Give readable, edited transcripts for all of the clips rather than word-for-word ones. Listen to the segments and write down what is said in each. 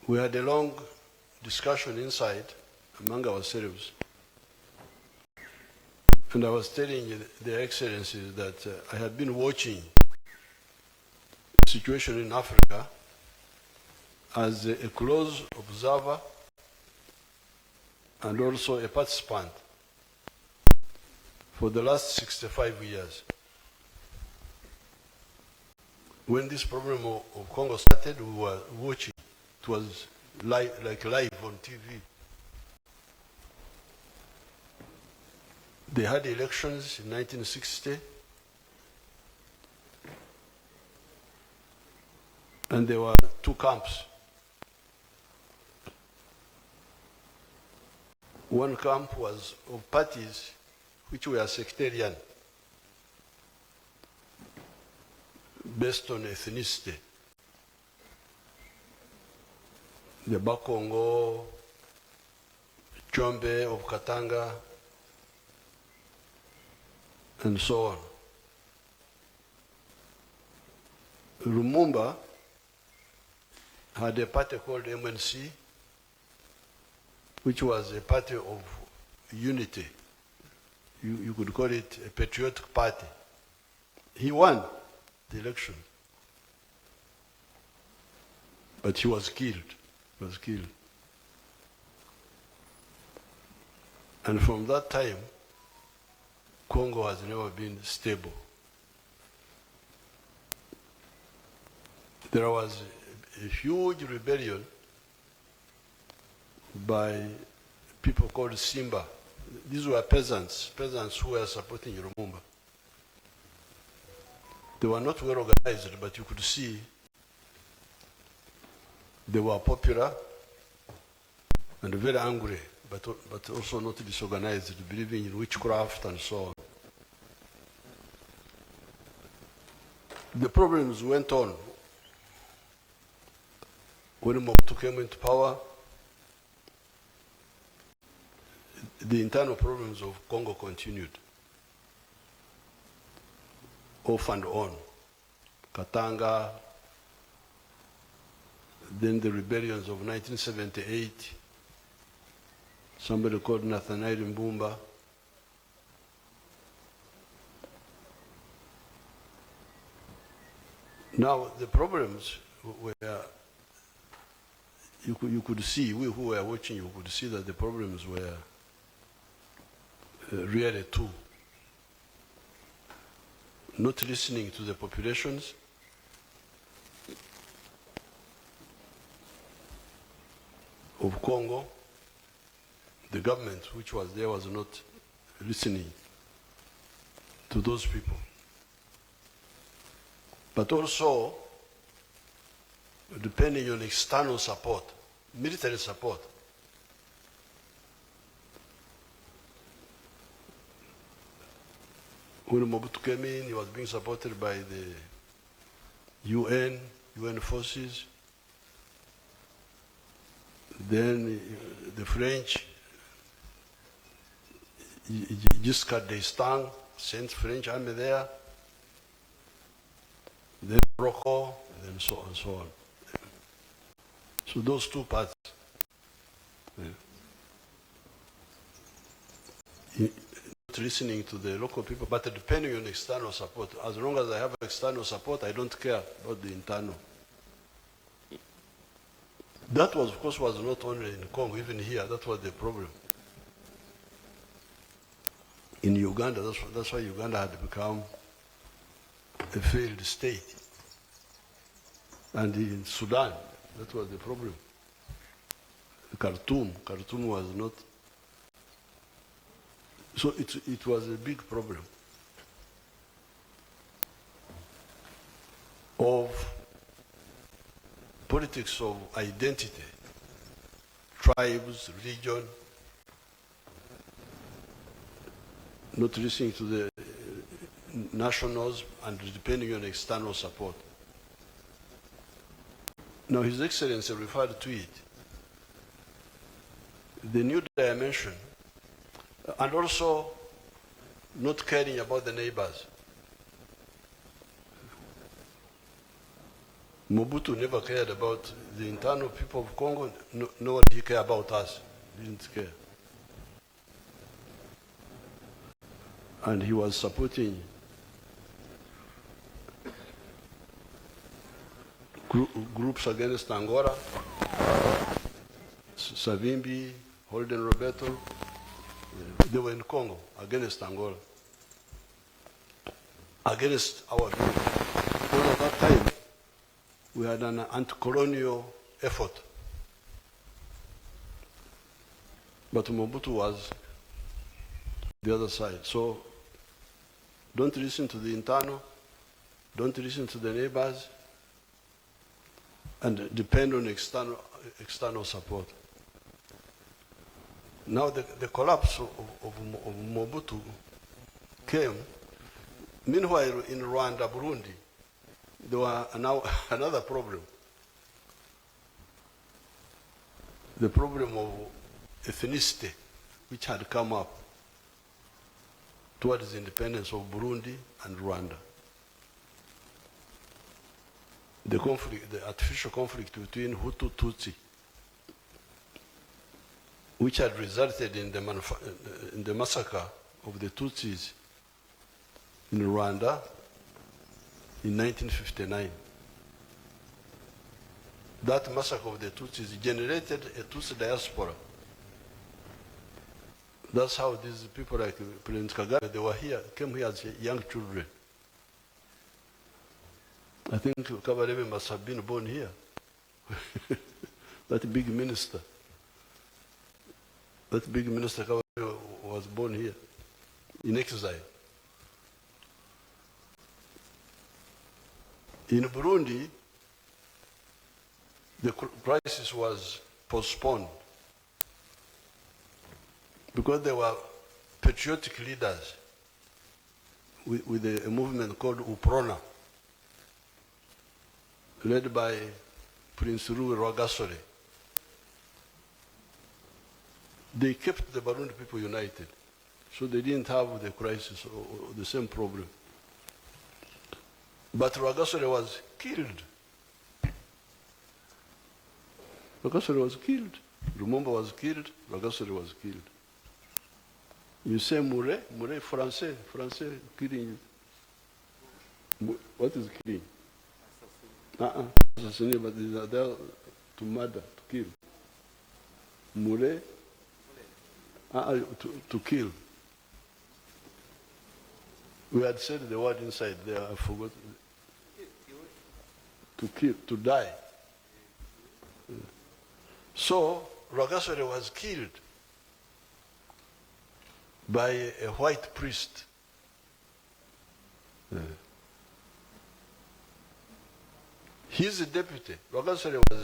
We had a long discussion inside among ourselves. And I was telling Their Excellencies that I had been watching the situation in Africa as a close observer and also a participant for the last 65 years. When this problem of Congo started, we were watching. It was live on TV. They had elections in 1960, and there were two camps. One camp was of parties which were sectarian, based on ethnicity. The Bakongo, Chombe of Katanga, and so on. Lumumba had a party called MNC, which was a party of unity. You could call it a patriotic party. He won the election, but he was killed. And from that time, Congo has never been stable. There was a huge rebellion by people called Simba. These were peasants who were supporting Lumumba. They were not well organized, but you could see they were popular and very angry, but also not disorganized, believing in witchcraft and so on. The problems went on. When Mobutu came into power, the internal problems of Congo continued, off and on. Katanga, then the rebellions of 1978, somebody called Nathaniel Mbumba. Now, the problems were, you could see, we who were watching, you could see that the problems were really two. Not listening to the populations, of Congo. The government which was there was not listening to those people. But also depending on external support, military support. When Mobutu came in, he was being supported by the UN forces. Then the French, Giscard d'Estaing sent French army there. Then Morocco, and then so on and so on. So those two parts. Not listening to the local people, but depending on external support. As long as I have external support, I don't care about the internal. That was, of course, was not only in Congo, even here, that was the problem. In Uganda, that's why Uganda had become a failed state. And in Sudan, that was the problem. Khartoum was not. So it was a big problem of politics of identity, tribes, religion, not listening to the nationals and depending on external support. Now, His Excellency referred to it, the new dimension, and also not caring about the neighbors. Mobutu never cared about the internal people of Congo, nor did he care about us. He didn't care. And he was supporting groups against Angola, Savimbi, Holden Roberto. They were in Congo against Angola, against our view. Because at that time, we had an anti-colonial effort. But Mobutu was the other side. So don't listen to the internal, don't listen to the neighbors, and depend on external support. Now the collapse of Mobutu came. Meanwhile, in Rwanda, Burundi, there was now another problem. The problem of ethnicity, which had come up towards the independence of Burundi and Rwanda. The conflict, the artificial conflict between Hutu Tutsi, which had resulted in the massacre of the Tutsis in Rwanda in 1959. That massacre of the Tutsis generated a Tutsi diaspora. That's how these people like Prince Kagame, they were here, came here as young children. I think Kabarebe must have been born here. That big minister. That big minister Kabarebe was born here, in exile. In Burundi, the crisis was postponed because there were patriotic leaders with a movement called UPRONA, led by Prince Rui Rwagasore. They kept the Burundi people united, so they didn't have the crisis or the same problem. But Rwagasore was killed. Rwagasore was killed. Lumumba was killed. Rwagasore was killed. You say Mure, Français, killing you. What is killing? Assassinate, but they are there to murder, to kill. Mure, to kill. We had said the word inside there, I forgot. To kill, to die. So, Rwagasore was killed by a white priest. He's a deputy. Rwagasore was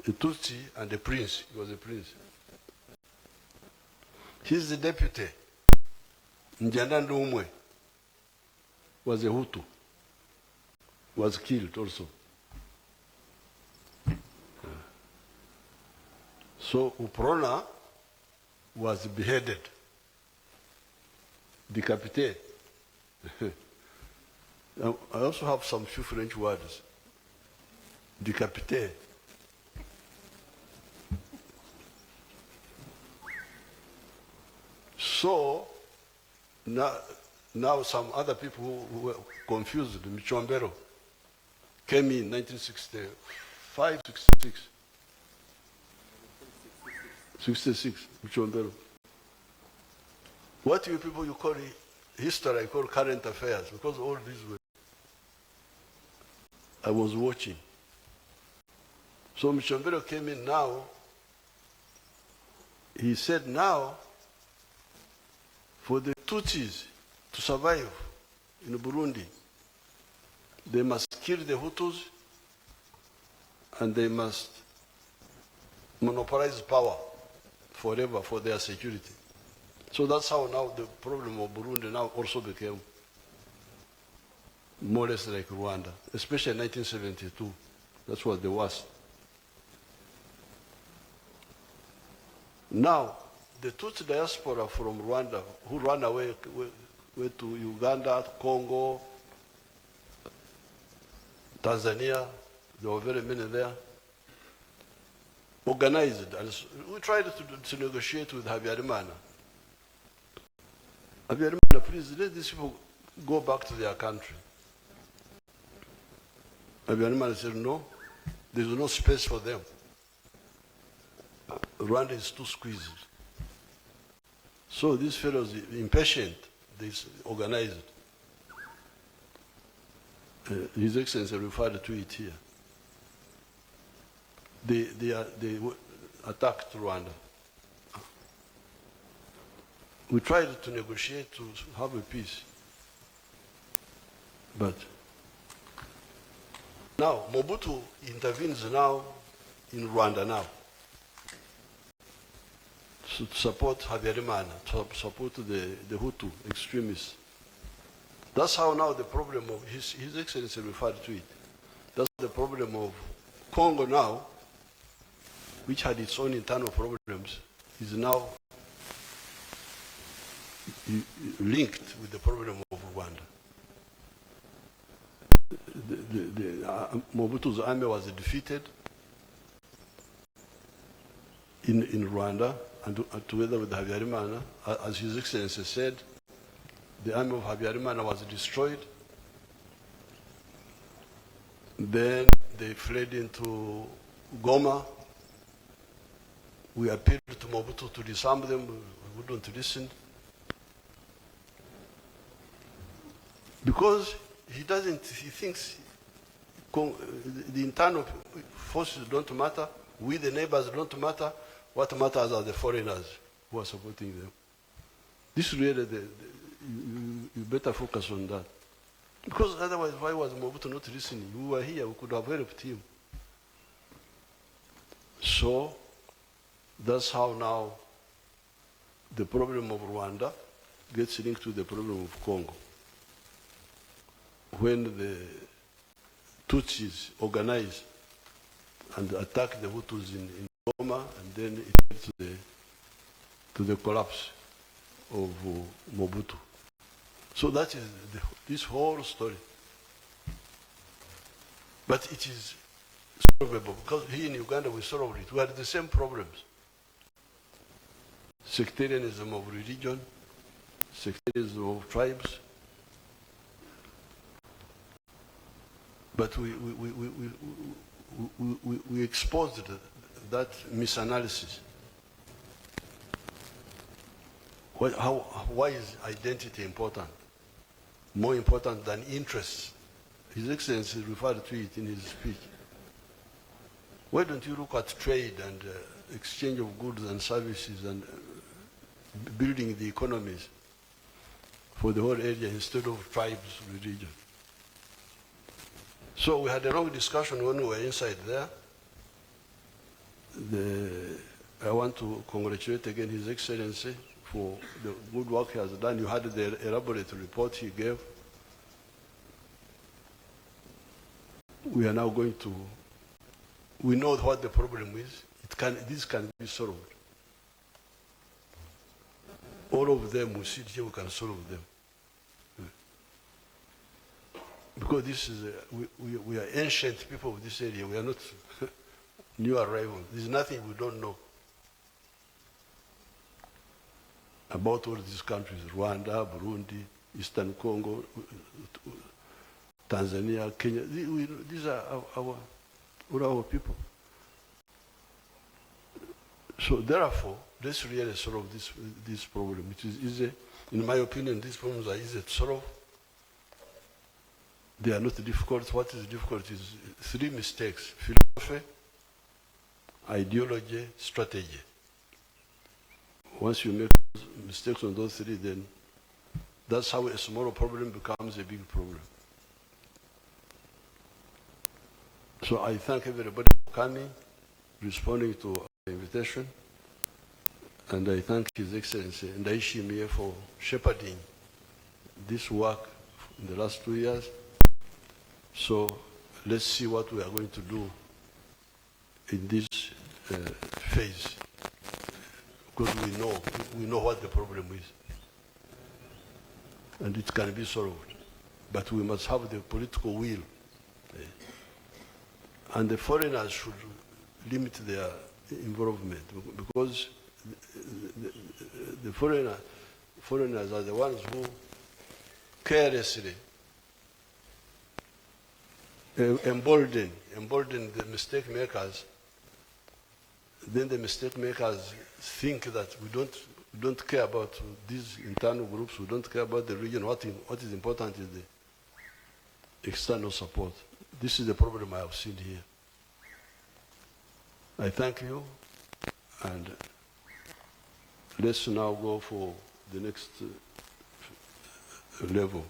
a Tutsi and a prince. He was a prince. He's the deputy. Njandandu Umwe was a Hutu. Was killed also. So UPRONA was beheaded, decapité. I also have some few French words. Decapité. So now some other people who were confused, Michombero, came in 1965, 66, Michombero. What you people, you call history, I call current affairs, because all these were, I was watching. So Michombero came in now, he said now, for the Tutsis to survive in Burundi, they must kill the Hutus and they must monopolize power forever for their security. So that's how now the problem of Burundi now also became more or less like Rwanda, especially in 1972. That was the worst. Now, the Tutsi diaspora from Rwanda who ran away went to Uganda, Congo, Tanzania, there were very many there. Organized. And we tried to negotiate with Habyarimana. Habyarimana, please let these people go back to their country. Habyarimana said, no, there is no space for them. Rwanda is too squeezed. So these fellows, impatient, they organized. His Excellency referred to it here. They attacked Rwanda. We tried to negotiate to have a peace. But now Mobutu intervenes now in Rwanda now to support Habyarimana, to support the Hutu extremists. That's how now the problem of, His Excellency referred to it, that's the problem of Congo now, which had its own internal problems, is now linked with the problem of Rwanda. Mobutu's army was defeated in Rwanda, and together with Habyarimana, as His Excellency said, the army of Habyarimana was destroyed. Then they fled into Goma. We appealed to Mobutu to disarm them. We wouldn't listen. Because he thinks the internal forces don't matter, we the neighbors don't matter, what matters are the foreigners who are supporting them. This really, you better focus on that. Because otherwise, why was Mobutu not listening? We were here, we could have helped him. So, that's how now the problem of Rwanda gets linked to the problem of Congo. When the Tutsis organized and attacked the Hutus in Goma, and then it led to the collapse of Mobutu. So that is this whole story. But it is solvable, because here in Uganda we solved it. We had the same problems. Sectarianism of religion, sectarianism of tribes. But we exposed that misanalysis. Why is identity important? More important than interests? His Excellency referred to it in his speech. Why don't you look at trade and exchange of goods and services and building the economies for the whole area instead of tribes, religion? So we had a long discussion when we were inside there. I want to congratulate again His Excellency for the good work he has done. You had the elaborate report he gave. We are now going to, we know what the problem is. This can be solved. All of them, we sit here, we can solve them. Because this is, we are ancient people of this area. We are not new arrivals. There's nothing we don't know about all these countries: Rwanda, Burundi, Eastern Congo, Tanzania, Kenya. These are our people. So therefore, let's really solve this problem. It is easy. In my opinion, these problems are easy to solve. They are not difficult. What is difficult is three mistakes: philosophy, ideology, strategy. Once you make mistakes on those three, then that's how a small problem becomes a big problem. So I thank everybody for coming, responding to our invitation, and I thank His Excellency and Aishimiye for shepherding this work in the last 2 years. So let's see what we are going to do in this phase, because we know what the problem is, and it can be solved. But we must have the political will And the foreigners should limit their involvement, because the foreigners are the ones who carelessly embolden the mistake makers. Then the mistake makers think that we don't care about these internal groups, we don't care about the region. What is important is the external support. This is the problem I have seen here. I thank you, and let's now go for the next level.